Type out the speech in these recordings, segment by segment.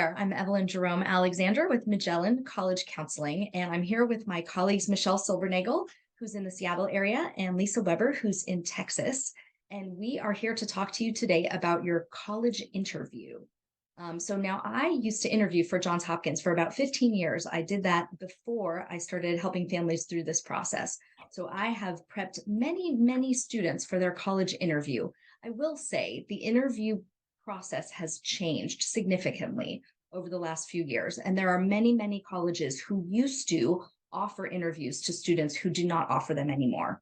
there, I'm Evelyn Jerome-Alexander with Magellan College Counseling, and I'm here with my colleagues Michelle Silbernasgel, who's in the Seattle area, and Lesa Weber, who's in Texas. And we are here to talk to you today about your college interview. So now I used to interview for Johns Hopkins for about 15 years. I did that before I started helping families through this process. So I have prepped many students for their college interview. I will say the interview process has changed significantly over the last few years. And there are many colleges who used to offer interviews to students who do not offer them anymore.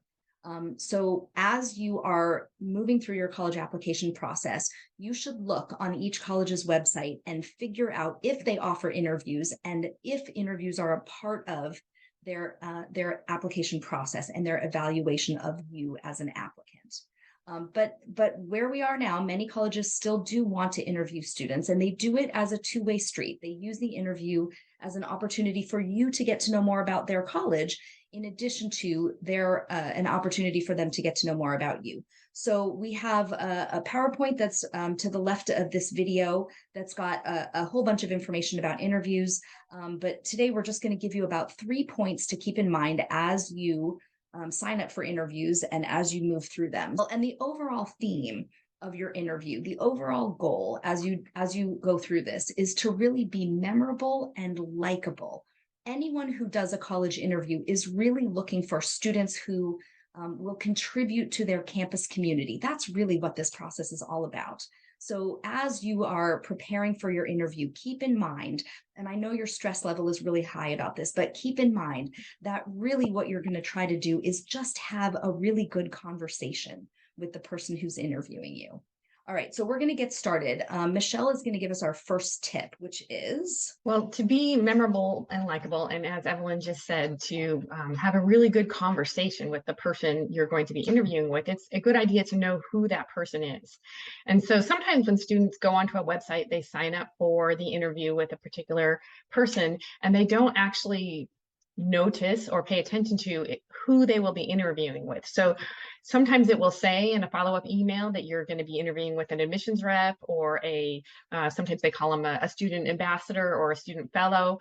So as you are moving through your college application process, you should look on each college's website and figure out if they offer interviews and if interviews are a part of their application process and their evaluation of you as an applicant. But where we are now, many colleges still do want to interview students, and they do it as a two-way street. They use the interview as an opportunity for you to get to know more about their college, in addition to an opportunity for them to get to know more about you. So we have a PowerPoint that's to the left of this video that's got a whole bunch of information about interviews. But today we're just going to give you about 3 points to keep in mind as you sign up for interviews and as you move through them. And the overall theme of your interview, the overall goal as you go through this is to really be memorable and likable. Anyone who does a college interview is really looking for students who will contribute to their campus community. That's really what this process is all about. So as you are preparing for your interview, keep in mind, and I know your stress level is really high about this, but keep in mind that really what you're going to try to do is just have a really good conversation with the person who's interviewing you. All right, so we're going to get started. Michelle is going to give us our first tip, which is? Well, to be memorable and likable, and as Evelyn just said, to have a really good conversation with the person you're going to be interviewing with, it's a good idea to know who that person is. And so sometimes when students go onto a website, they sign up for the interview with a particular person, and they don't actually notice or pay attention to who they will be interviewing with. So sometimes it will say in a follow-up email that you're going to be interviewing with an admissions rep or sometimes they call them a student ambassador or a student fellow,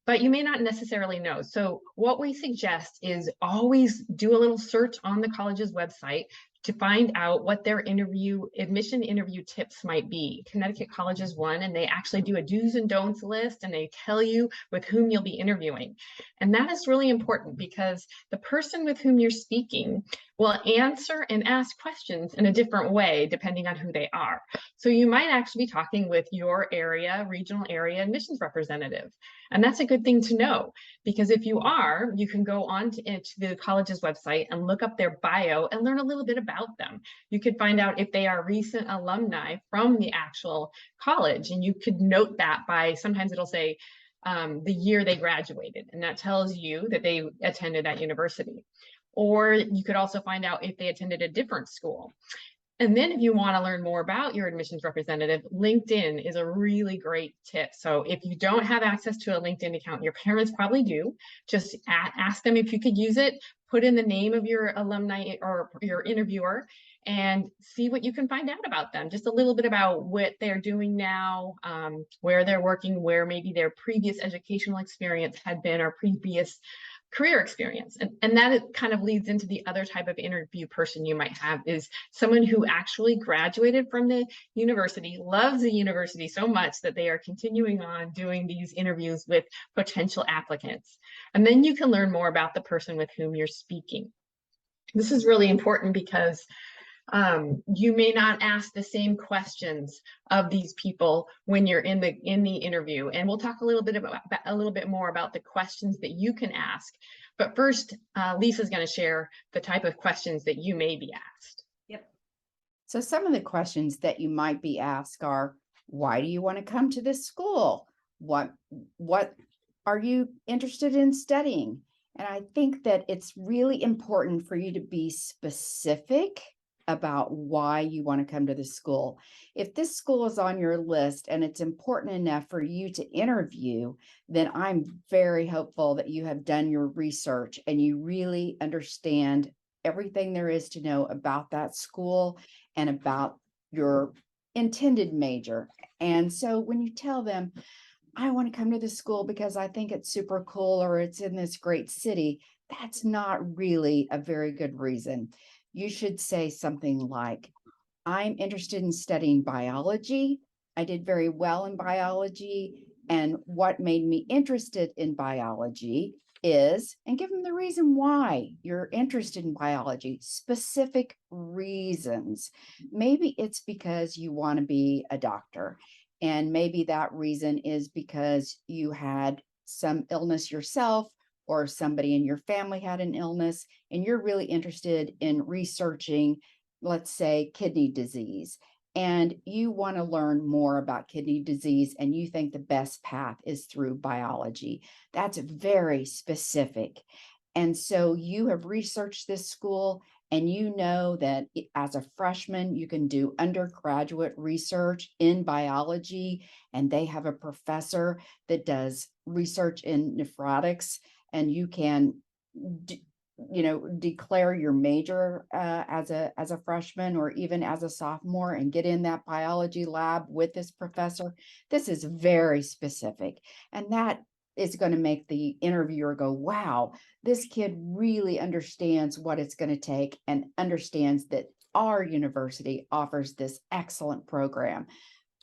but you may not necessarily know. So what we suggest is always do a little search on the college's website to find out what their admission interview tips might be. Connecticut College is one, and they actually do a do's and don'ts list, and they tell you with whom you'll be interviewing. And that is really important because the person with whom you're speaking will answer and ask questions in a different way depending on who they are. So you might actually be talking with your regional area admissions representative. And that's a good thing to know, because if you are, you can go on to the college's website and look up their bio and learn a little bit about them. You could find out if they are recent alumni from the actual college, and you could note that by, sometimes it'll say the year they graduated, and that tells you that they attended that university. Or you could also find out if they attended a different school. And then if you want to learn more about your admissions representative, LinkedIn is a really great tip. So if you don't have access to a LinkedIn account, your parents probably do, just ask them if you could use it, put in the name of your alumni or your interviewer, and see what you can find out about them. Just a little bit about what they're doing now, where they're working, where maybe their previous educational experience had been or previous career experience. And that kind of leads into the other type of interview person you might have is someone who actually graduated from the university, loves the university so much that they are continuing on doing these interviews with potential applicants. And then you can learn more about the person with whom you're speaking. This is really important because you may not ask the same questions of these people when you're in the interview, and we'll talk a little bit more about the questions that you can ask. But first, Lesa's going to share the type of questions that you may be asked. Yep. So some of the questions that you might be asked are, why do you want to come to this school? What are you interested in studying? And I think that it's really important for you to be specific about why you want to come to the school. If this school is on your list and it's important enough for you to interview, then I'm very hopeful that you have done your research and you really understand everything there is to know about that school and about your intended major. And so when you tell them, I want to come to this school because I think it's super cool or it's in this great city, that's not really a very good reason. You should say something like, I'm interested in studying biology. I did very well in biology. And what made me interested in biology is, and give them the reason why you're interested in biology, specific reasons. Maybe it's because you want to be a doctor. And maybe that reason is because you had some illness yourself, or somebody in your family had an illness, and you're really interested in researching, let's say, kidney disease, and you want to learn more about kidney disease, and you think the best path is through biology. That's very specific. And so you have researched this school, and you know that as a freshman, you can do undergraduate research in biology, and they have a professor that does research in nephrotics, and you can declare your major as a freshman or even as a sophomore and get in that biology lab with this professor. This is very specific, and that is going to make the interviewer go, wow, this kid really understands what it's going to take and understands that our university offers this excellent program.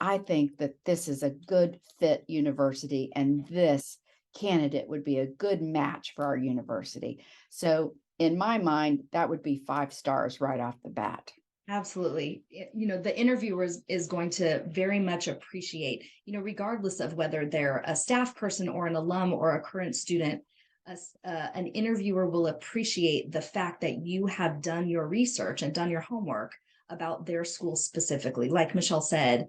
I think that this is a good fit university, and this candidate would be a good match for our university. So in my mind, that would be 5 stars right off the bat. Absolutely. The interviewer is going to very much appreciate, regardless of whether they're a staff person or an alum or a current student, an interviewer will appreciate the fact that you have done your research and done your homework about their school specifically. Like Michelle said,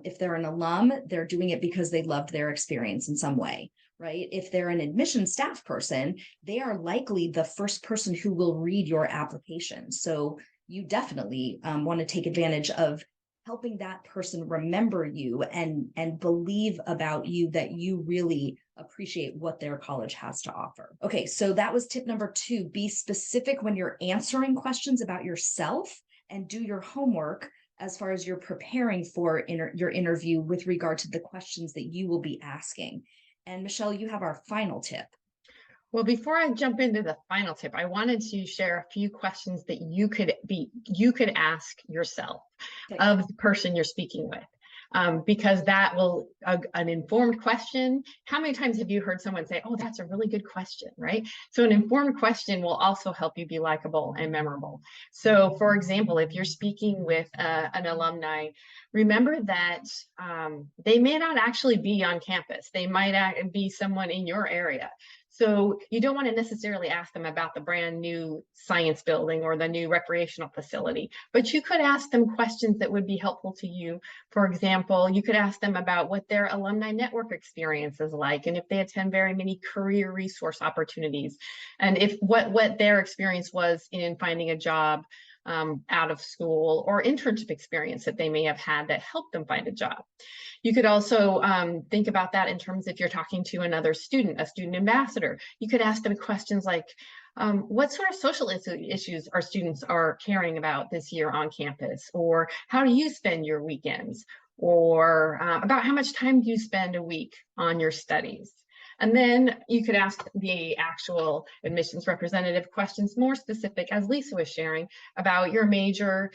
if they're an alum, they're doing it because they loved their experience in some way, right? If they're an admissions staff person, they are likely the first person who will read your application. So you definitely want to take advantage of helping that person remember you and believe about you that you really appreciate what their college has to offer. Okay, so that was tip number 2. Be specific when you're answering questions about yourself, and do your homework as far as you're preparing for your interview with regard to the questions that you will be asking. And Michelle, you have our final tip. Well, before I jump into the final tip, I wanted to share a few questions that you could ask yourself of the person you're speaking with. Because that will, an informed question. How many times have you heard someone say, oh, that's a really good question, right? So an informed question will also help you be likable and memorable. So for example, if you're speaking with an alumni, remember that they may not actually be on campus. They might be someone in your area. So you don't want to necessarily ask them about the brand new science building or the new recreational facility, but you could ask them questions that would be helpful to you. For example, you could ask them about what their alumni network experience is like, and if they attend very many career resource opportunities, and if what their experience was in finding a job out of school, or internship experience that they may have had that helped them find a job. You could also think about that in terms if you're talking to another student, a student ambassador. You could ask them questions like, what sort of social issues our students are caring about this year on campus? Or how do you spend your weekends? Or about how much time do you spend a week on your studies? And then you could ask the actual admissions representative questions more specific, as Lesa was sharing, about your major,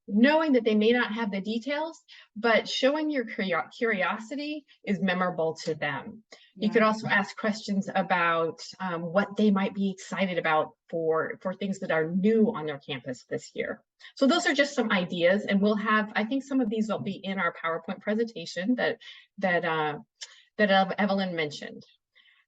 knowing that they may not have the details, but showing your curiosity is memorable to them. Yeah. You could also ask questions about what they might be excited about for things that are new on their campus this year. So those are just some ideas, and we'll have, I think some of these will be in our PowerPoint presentation that Evelyn mentioned.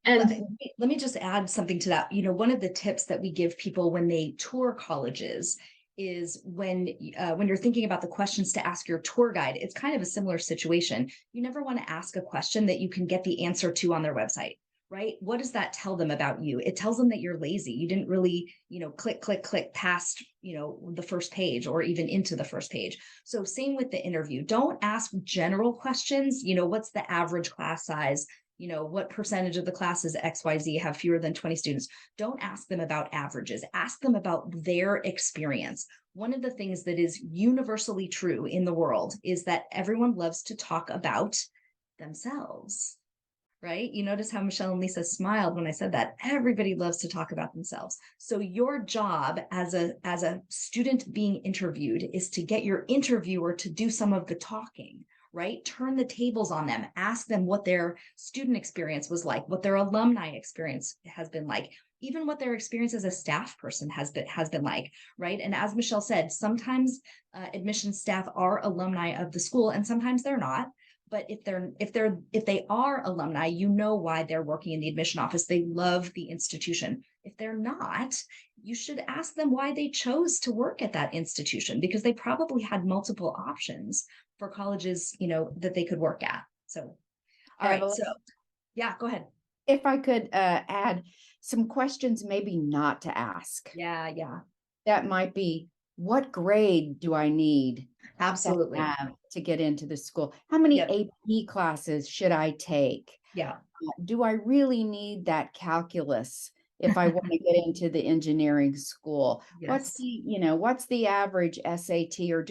And let me just add something to that. One of the tips that we give people when they tour colleges is when you're thinking about the questions to ask your tour guide, it's kind of a similar situation. You never want to ask a question that you can get the answer to on their website, right? What does that tell them about you? It tells them that you're lazy. You didn't really, click past, the first page or even into the first page. So same with the interview. Don't ask general questions. What's the average class size? what percentage of the classes XYZ have fewer than 20 students. Don't ask them about averages. Ask them about their experience. One of the things that is universally true in the world is that everyone loves to talk about themselves, right? You notice how Michelle and Lesa smiled when I said that. Everybody loves to talk about themselves. So your job as a student being interviewed is to get your interviewer to do some of the talking, right? Turn the tables on them. Ask them what their student experience was like, what their alumni experience has been like, even what their experience as a staff person has been like, right? And as Michelle said, sometimes admissions staff are alumni of the school, and sometimes they're not. But if they are alumni, you know why they're working in the admission office. They love the institution. If they're not, you should ask them why they chose to work at that institution, because they probably had multiple options for colleges, that they could work at. So, all right. So yeah, go ahead. If I could add some questions, maybe not to ask. Yeah. That might be, what grade do I need Absolutely to get into the school? How many Yep. AP classes should I take? Yeah. Do I really need that calculus if I want to get into the engineering school? Yes. What's the average SAT, or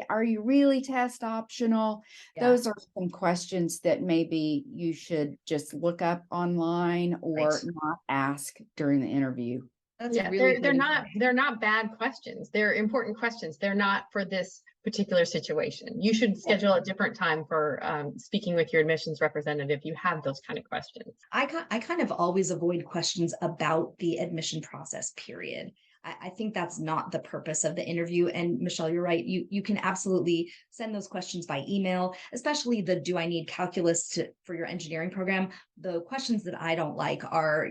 are you really test optional? Yeah. Those are some questions that maybe you should just look up online or Right. not ask during the interview. That's really they're not bad questions. They're important questions. They're not for this particular situation. You should schedule a different time for speaking with your admissions representative if you have those kind of questions. I kind of always avoid questions about the admission process, period. I think that's not the purpose of the interview. And Michelle, you're right. You can absolutely send those questions by email, especially the do I need calculus for your engineering program? The questions that I don't like are,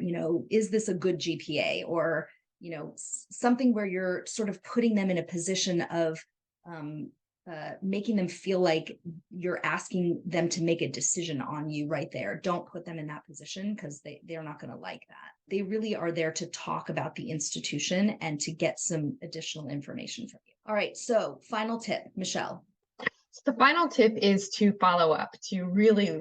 is this a good GPA? Or, something where you're sort of putting them in a position of making them feel like you're asking them to make a decision on you right there. Don't put them in that position, because they're not going to like that. They really are there to talk about the institution and to get some additional information from you. All right. So final tip, Michelle. So the final tip is to follow up, to really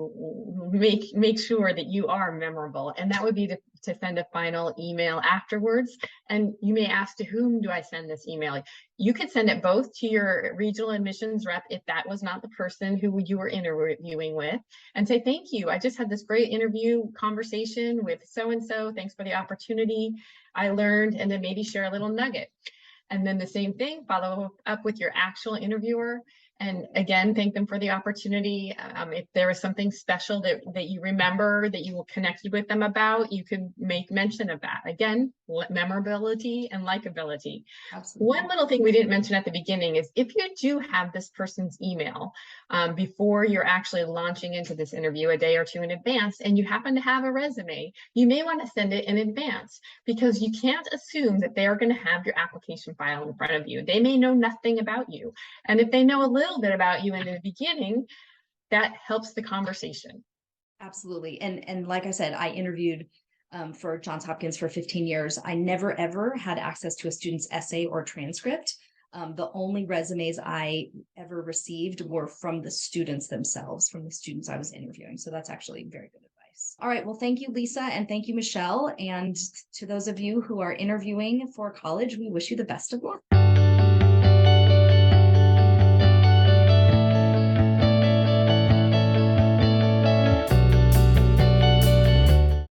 make sure that you are memorable. And that would be to send a final email afterwards. And you may ask, to whom do I send this email? You could send it both to your regional admissions rep if that was not the person who you were interviewing with, and say, thank you. I just had this great interview conversation with so-and-so. Thanks for the opportunity. I learned, and then maybe share a little nugget. And then the same thing, follow up with your actual interviewer. And again, thank them for the opportunity. If there was something special that you remember that you connected with them about, you could make mention of that. Again, memorability and likability. Absolutely. One little thing we didn't mention at the beginning is, if you do have this person's email before you're actually launching into this interview a day or two in advance, and you happen to have a resume, you may want to send it in advance, because you can't assume that they are going to have your application file in front of you. They may know nothing about you. And if they know a little bit about you in the beginning, that helps the conversation. Absolutely. And like I said, I interviewed for Johns Hopkins for 15 years. I never, ever had access to a student's essay or transcript. The only resumes I ever received were from the students themselves, from the students I was interviewing. So that's actually very good advice. All right. Well, thank you, Lesa, and thank you, Michelle. And to those of you who are interviewing for college, we wish you the best of luck.